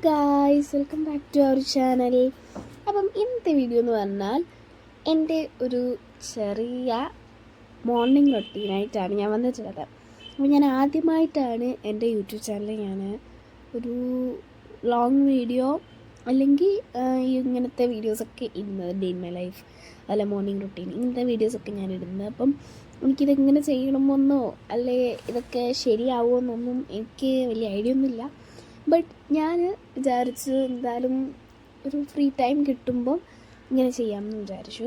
Guys, welcome back to our channel. അപ്പം ഇന്നത്തെ video എന്ന് പറഞ്ഞാൽ എൻ്റെ ഒരു ചെറിയ മോർണിംഗ് റൊട്ടീനായിട്ടാണ് ഞാൻ വന്നിട്ടുള്ളത്. അപ്പോൾ ഞാൻ ആദ്യമായിട്ടാണ് എൻ്റെ യൂട്യൂബ് ചാനലിൽ ഞാൻ ഒരു ലോങ് വീഡിയോ അല്ലെങ്കിൽ ഇങ്ങനത്തെ വീഡിയോസൊക്കെ ഇടുന്നത്. ഡേ ഇൻ മൈ ലൈഫ് അല്ല മോർണിംഗ് റൊട്ടീൻ ഇങ്ങനത്തെ വീഡിയോസൊക്കെ ഞാൻ ഇടുന്നത്. അപ്പം എനിക്കിതെങ്ങനെ ചെയ്യണമെന്നോ അല്ലെ ഇതൊക്കെ ശരിയാവുമെന്നൊന്നും എനിക്ക് വലിയ ഐഡിയ ഒന്നുമില്ല. ബട്ട് ഞാൻ വിചാരിച്ചു എന്തായാലും ഒരു ഫ്രീ ടൈം കിട്ടുമ്പോൾ ഇങ്ങനെ ചെയ്യാമെന്ന് വിചാരിച്ചു.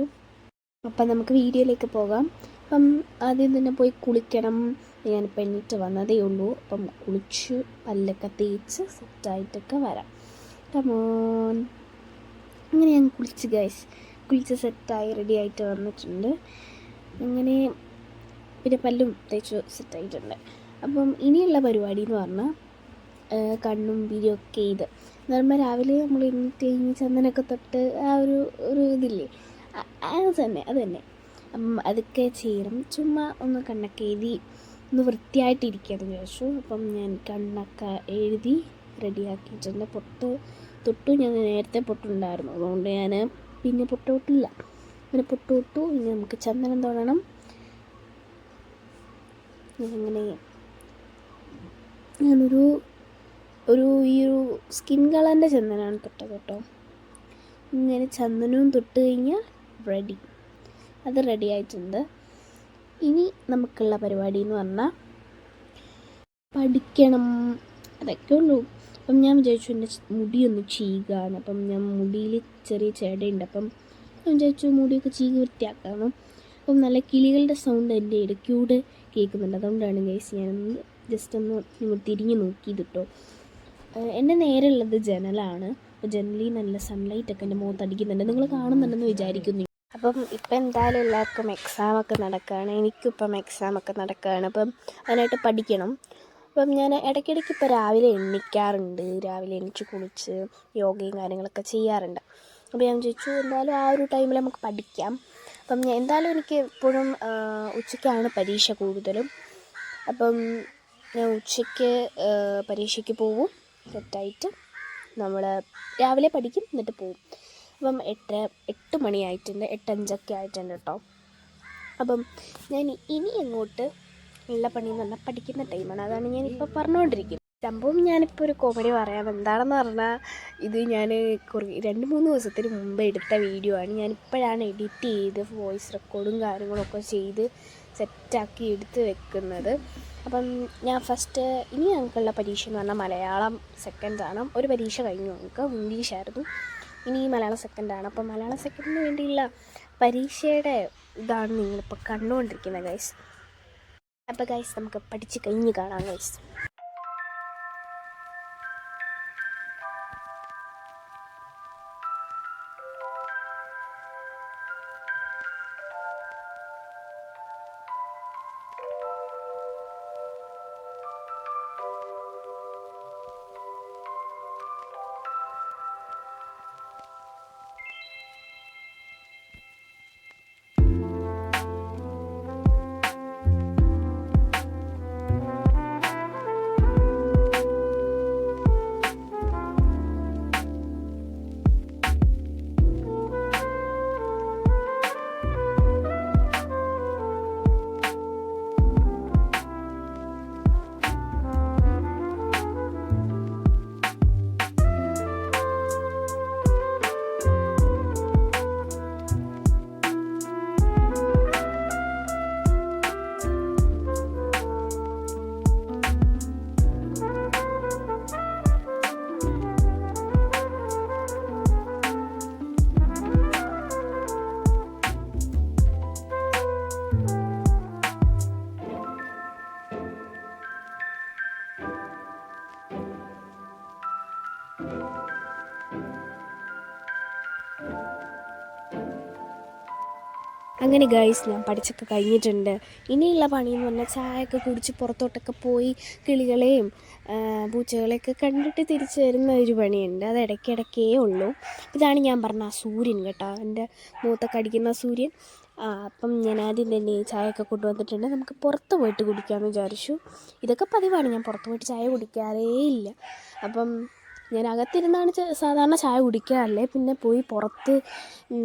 അപ്പം നമുക്ക് വീഡിയോയിലേക്ക് പോകാം. അപ്പം ആദ്യം തന്നെ പോയി കുളിക്കണം. ഞാനിപ്പോൾ എണീറ്റ് വന്നതേ ഉള്ളൂ. അപ്പം കുളിച്ച് പല്ലൊക്കെ തേച്ച് സെറ്റായിട്ടൊക്കെ വരാം. കമോൺ. അങ്ങനെ ഞാൻ കുളിച്ച് സെറ്റായി റെഡി ആയിട്ട് വന്നിട്ടുണ്ട്. അങ്ങനെ പിന്നെ പല്ലും തേച്ച് സെറ്റായിട്ടുണ്ട്. അപ്പം ഇനിയുള്ള പരിപാടി എന്ന് പറഞ്ഞാൽ കണ്ണും പിരിയൊക്കെ ഇത് എന്ന് പറയുമ്പോൾ രാവിലെ നമ്മൾ എണീറ്റ് കഴിഞ്ഞ് ചന്ദനമൊക്കെ തൊട്ട് ആ ഒരു ഇതില്ലേ, അത് തന്നെ അപ്പം അതൊക്കെ ചെയ്യണം. ചുമ്മാ ഒന്ന് കണ്ണൊക്കെ എഴുതി ഒന്ന് വൃത്തിയായിട്ടിരിക്കുകയെന്ന് വിചാരിച്ചു. അപ്പം ഞാൻ കണ്ണൊക്കെ എഴുതി റെഡിയാക്കിയിട്ടുണ്ട്. തൊട്ടു ഞാൻ നേരത്തെ പൊട്ടുണ്ടായിരുന്നു, അതുകൊണ്ട് ഞാൻ പിന്നെ പൊട്ടില്ല. അങ്ങനെ പൊട്ടു. ഇനി നമുക്ക് ചന്ദനം തൊടണം. അങ്ങനെ ഞാനൊരു ഈ ഒരു സ്കിൻ കളറിൻ്റെ ചന്ദനമാണ് തൊട്ടത് കേട്ടോ. ഇങ്ങനെ ചന്ദനവും തൊട്ട് കഴിഞ്ഞാൽ അത് റെഡി ആയിട്ടുണ്ട്. ഇനി നമുക്കുള്ള പരിപാടി എന്ന് പറഞ്ഞാൽ പഠിക്കണം, അതൊക്കെ ഉള്ളൂ. അപ്പം ഞാൻ വിചാരിച്ചു എൻ്റെ മുടിയൊന്ന് ചീകാന്ന്. അപ്പം ഞാൻ മുടിയിൽ ചെറിയ ചേടയുണ്ട്. അപ്പം ഞാൻ വിചാരിച്ചു മുടിയൊക്കെ ചീകി വൃത്തിയാക്കാമെന്ന്. അപ്പം നല്ല കിളികളുടെ സൗണ്ട് എൻ്റെ ഇടയ്ക്കൂടെ കേൾക്കുന്നുണ്ട്. അതുകൊണ്ടാണ് ഗൈസ് ഞാനൊന്ന് ജസ്റ്റ് ഒന്ന് നിങ്ങൾ തിരിഞ്ഞ് നോക്കിയത് കേട്ടോ. എൻ്റെ നേരെ ഉള്ളത് ജനലാണ്. അപ്പോൾ ജനലിൽ നല്ല സൺലൈറ്റൊക്കെ എൻ്റെ മുഖത്ത് അടിക്കുന്നുണ്ട്, നിങ്ങൾ കാണുന്നുണ്ടെന്ന് വിചാരിക്കുന്നു. അപ്പം ഇപ്പം എന്തായാലും എല്ലാവർക്കും എക്സാമൊക്കെ നടക്കുകയാണ്, എനിക്കിപ്പം എക്സാമൊക്കെ നടക്കുകയാണ്. അപ്പം അതിനായിട്ട് പഠിക്കണം. അപ്പം ഞാൻ ഇടയ്ക്കിടയ്ക്ക് ഇപ്പോൾ രാവിലെ എണീക്കാറുണ്ട്. രാവിലെ എണീച്ച് കുളിച്ച് യോഗയും കാര്യങ്ങളൊക്കെ ചെയ്യാറുണ്ട്. അപ്പോൾ ഞാൻ ചോദിച്ചു എന്തായാലും ആ ഒരു ടൈമിൽ നമുക്ക് പഠിക്കാം. അപ്പം എന്തായാലും എനിക്ക് എപ്പോഴും ഉച്ചയ്ക്കാണ് പരീക്ഷ കൂടുതലും. അപ്പം ഞാൻ ഉച്ചയ്ക്ക് പരീക്ഷയ്ക്ക് പോകും. സെറ്റായിട്ട് നമ്മൾ രാവിലെ പഠിക്കും, എന്നിട്ട് പോകും. അപ്പം 8 മണിയായിട്ടുണ്ട്, 8:05 ആയിട്ടുണ്ട് കേട്ടോ. അപ്പം ഞാൻ ഇനി അങ്ങോട്ട് ഉള്ള പണിയെന്ന് പറഞ്ഞാൽ പഠിക്കുന്ന ടൈമാണ്. അതാണ് ഞാനിപ്പോൾ പറഞ്ഞുകൊണ്ടിരിക്കുന്നത്. സംഭവം ഞാനിപ്പോൾ ഒരു കോമഡി പറയാം. എന്താണെന്ന് പറഞ്ഞാൽ ഇത് ഞാൻ 2-3 ദിവസത്തിന് മുമ്പ് എടുത്ത വീഡിയോ ആണ്. ഞാനിപ്പോഴാണ് എഡിറ്റ് ചെയ്ത് വോയിസ് റെക്കോർഡും കാര്യങ്ങളൊക്കെ ചെയ്ത് സെറ്റാക്കി എടുത്ത് വെക്കുന്നത്. അപ്പം ഞാൻ ഇനി ഞങ്ങൾക്കുള്ള പരീക്ഷ എന്ന് പറഞ്ഞാൽ മലയാളം സെക്കൻഡാണ്. ഒരു പരീക്ഷ കഴിഞ്ഞു, ഞങ്ങൾക്ക് ഇംഗ്ലീഷായിരുന്നു. ഇനി മലയാളം സെക്കൻഡാണ്. അപ്പം മലയാളം സെക്കൻഡിന് വേണ്ടിയുള്ള പരീക്ഷയുടെ ഇതാണ് നിങ്ങളിപ്പോൾ കണ്ടുകൊണ്ടിരിക്കുന്നത് ഗൈസ്. അപ്പോൾ ഗൈസ് നമുക്ക് പഠിച്ച് കഴിഞ്ഞ് കാണാം ഗൈസ്. അങ്ങനെ ഗൈസ് ഞാൻ പഠിച്ചൊക്കെ കഴിഞ്ഞിട്ടുണ്ട്. ഇനിയുള്ള പണിയെന്ന് പറഞ്ഞാൽ ചായയൊക്കെ കുടിച്ച് പുറത്തോട്ടൊക്കെ പോയി കിളികളെയും പൂച്ചകളെയൊക്കെ കണ്ടിട്ട് തിരിച്ച് വരുന്ന ഒരു പണിയുണ്ട്. അത് ഇടയ്ക്കിടയ്ക്കേ ഉള്ളൂ. ഇതാണ് ഞാൻ പറഞ്ഞ ആ സൂര്യൻ കേട്ടോ, എൻ്റെ മുഖത്തൊക്കെ അടിക്കുന്ന സൂര്യൻ. അപ്പം ഞാൻ ആദ്യം തന്നെ ചായയൊക്കെ കൊണ്ടുവന്നിട്ടുണ്ട്. നമുക്ക് പുറത്ത് പോയിട്ട് കുടിക്കാമെന്ന് വിചാരിച്ചു. ഇതൊക്കെ പതിവാണ്, ഞാൻ പുറത്ത് പോയിട്ട് ചായ കുടിക്കാറേ ഇല്ല. അപ്പം ഞാൻ അകത്തിരുന്നാണ് സാധാരണ ചായ കുടിക്കാറല്ലേ, പിന്നെ പോയി പുറത്ത്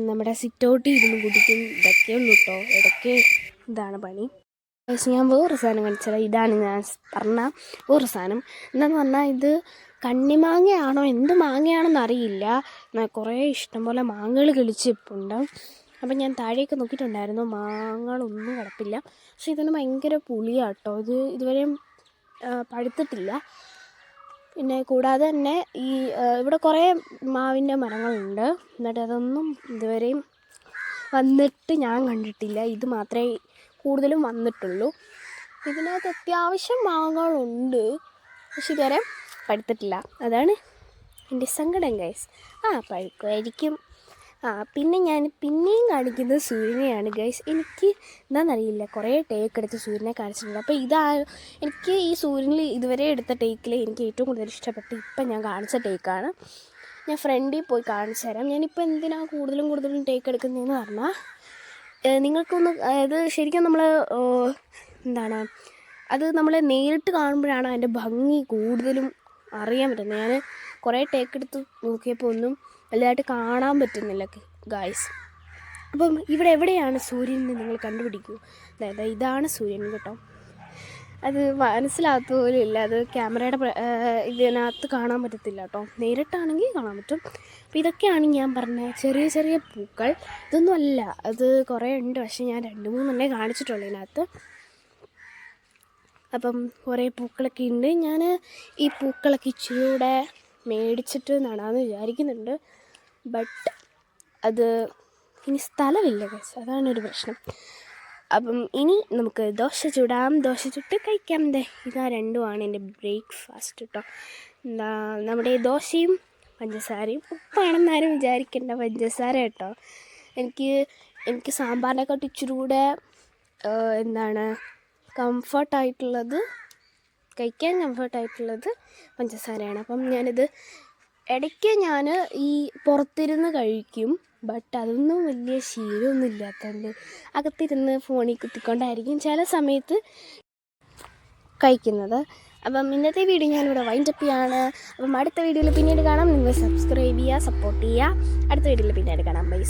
നമ്മുടെ സിറ്റൗട്ടിൽ ഇരുന്ന് കുടിക്കും. ഇതൊക്കെ ഉള്ളൂ കേട്ടോ, ഇടയ്ക്ക് ഇതാണ് പണി. പക്ഷേ ഞാൻ വേറൊരു സാധനം കാണിച്ചത്, ഇതാണ് ഞാൻ പറഞ്ഞ വേറൊരു സാധനം. എന്താണെന്ന് പറഞ്ഞാൽ ഇത് കണ്ണിമാങ്ങയാണോ എന്ത് മാങ്ങയാണെന്ന് അറിയില്ല. കുറേ ഇഷ്ടംപോലെ മാങ്ങകൾ കിളിച്ചിപ്പുണ്ട്. അപ്പം ഞാൻ താഴേക്ക് നോക്കിയിട്ടുണ്ടായിരുന്നു, മാങ്ങകളൊന്നും കിടപ്പില്ല. പക്ഷേ ഇതിന് ഭയങ്കര പുളിയാണ് കേട്ടോ, ഇത് ഇതുവരെയും പഴുത്തിട്ടില്ല. പിന്നെ കൂടാതെ തന്നെ ഇവിടെ കുറേ മാവിൻ്റെ മരങ്ങളുണ്ട്, എന്നിട്ട് അതൊന്നും ഇതുവരെയും വന്നിട്ട് ഞാൻ കണ്ടിട്ടില്ല. ഇത് മാത്രമേ കൂടുതലും വന്നിട്ടുള്ളൂ. ഇതിനകത്ത് അത്യാവശ്യം മാങ്ങകളുണ്ട്, പക്ഷെ ഇതുവരെ പഴുത്തിട്ടില്ല. അതാണ് എൻ്റെ സങ്കടം ഗൈസ്. പഴുക്കുമായിരിക്കും. പിന്നെ ഞാൻ പിന്നെയും കാണിക്കുന്നത് സൂര്യനെയാണ് ഗൈസ്. എനിക്ക് എന്താണെന്നറിയില്ല, കുറേ ടേക്ക് എടുത്ത് സൂര്യനെ കാണിച്ചിട്ടുണ്ട്. അപ്പോൾ എനിക്ക് ഈ സൂര്യനിൽ ഇതുവരെ എടുത്ത ടേക്കിൽ എനിക്ക് ഏറ്റവും കൂടുതൽ ഇഷ്ടപ്പെട്ട് ഇപ്പം ഞാൻ കാണിച്ച ടേക്കാണ്. ഞാൻ ഫ്രണ്ടിൽ പോയി കാണിച്ചു തരാം. ഞാനിപ്പോൾ എന്തിനാണ് കൂടുതലും ടേക്ക് എടുക്കുന്നതെന്ന് പറഞ്ഞാൽ, നിങ്ങൾക്കൊന്ന് അത് ശരിക്കും നമ്മൾ അത് നമ്മൾ നേരിട്ട് കാണുമ്പോഴാണ് അതിൻ്റെ ഭംഗി കൂടുതലും അറിയാൻ പറ്റുന്നത്. ഞാൻ കുറേ ടേക്ക് എടുത്ത് നോക്കിയപ്പോൾ ഒന്നും വലുതായിട്ട് കാണാൻ പറ്റുന്നില്ല ഗായ്സ്. അപ്പം ഇവിടെ എവിടെയാണ് സൂര്യൻ എന്ന് നിങ്ങൾ കണ്ടുപിടിക്കൂ. അതായത് ഇതാണ് സൂര്യൻ കേട്ടോ. അത് മനസ്സിലാകത്ത പോലും ഇല്ല, അത് ക്യാമറയുടെ ഇതിനകത്ത് കാണാൻ പറ്റത്തില്ല കേട്ടോ, നേരിട്ടാണെങ്കിൽ കാണാൻ പറ്റും. അപ്പോൾ ഇതൊക്കെയാണ് ഞാൻ പറഞ്ഞ ചെറിയ ചെറിയ പൂക്കൾ. ഇതൊന്നും അല്ല, അത് കുറേ ഉണ്ട്, പക്ഷേ ഞാൻ 2-3 കാണിച്ചിട്ടുള്ളൂ ഇതിനകത്ത്. അപ്പം കുറേ പൂക്കളൊക്കെ ഉണ്ട്. ഞാൻ ഈ പൂക്കളൊക്കെ ഇച്ചിരി കൂടെ മേടിച്ചിട്ട് നടാമെന്ന് വിചാരിക്കുന്നുണ്ട്. ബട്ട് അത് ഇനി സ്ഥലമില്ല ഗൈസ്, അതാണൊരു പ്രശ്നം. അപ്പം ഇനി നമുക്ക് ദോശ ചുടാം, ദോശ ചുട്ട് കഴിക്കാം. ഇതാ രണ്ടുമാണ് എൻ്റെ ബ്രേക്ക്ഫാസ്റ്റ് കേട്ടോ. നമ്മുടെ ദോശയും പഞ്ചസാരയും. ഉപ്പാണെന്നാരും വിചാരിക്കേണ്ട, പഞ്ചസാര കേട്ടോ. എനിക്ക് സാമ്പാറിനെക്കാട്ട് ഇച്ചിരി കൂടെ കംഫർട്ടായിട്ടുള്ളത്, കഴിക്കാൻ കംഫർട്ടായിട്ടുള്ളത് പഞ്ചസാരയാണ്. അപ്പം ഞാനിത് ഇടയ്ക്ക് ഞാൻ ഈ പുറത്തിരുന്ന് കഴിക്കും, ബട്ട് അതൊന്നും വലിയ ശീലമൊന്നും ഇല്ലാത്തതുകൊണ്ട് അകത്തിരുന്ന് ഫോണിൽ കുത്തിക്കൊണ്ടായിരിക്കും ചില സമയത്ത് കഴിക്കുന്നത്. അപ്പം ഇന്നത്തെ വീഡിയോ ഞാനിവിടെ വൈൻഡപ്പ് ചെയ്യാണ്. അപ്പം അടുത്ത വീഡിയോയിൽ പിന്നീട് കാണാം. നിങ്ങൾ സബ്സ്ക്രൈബ് ചെയ്യുക, സപ്പോർട്ട് ചെയ്യുക. അടുത്ത വീഡിയോയിൽ പിന്നീട് കാണാം. ബൈ.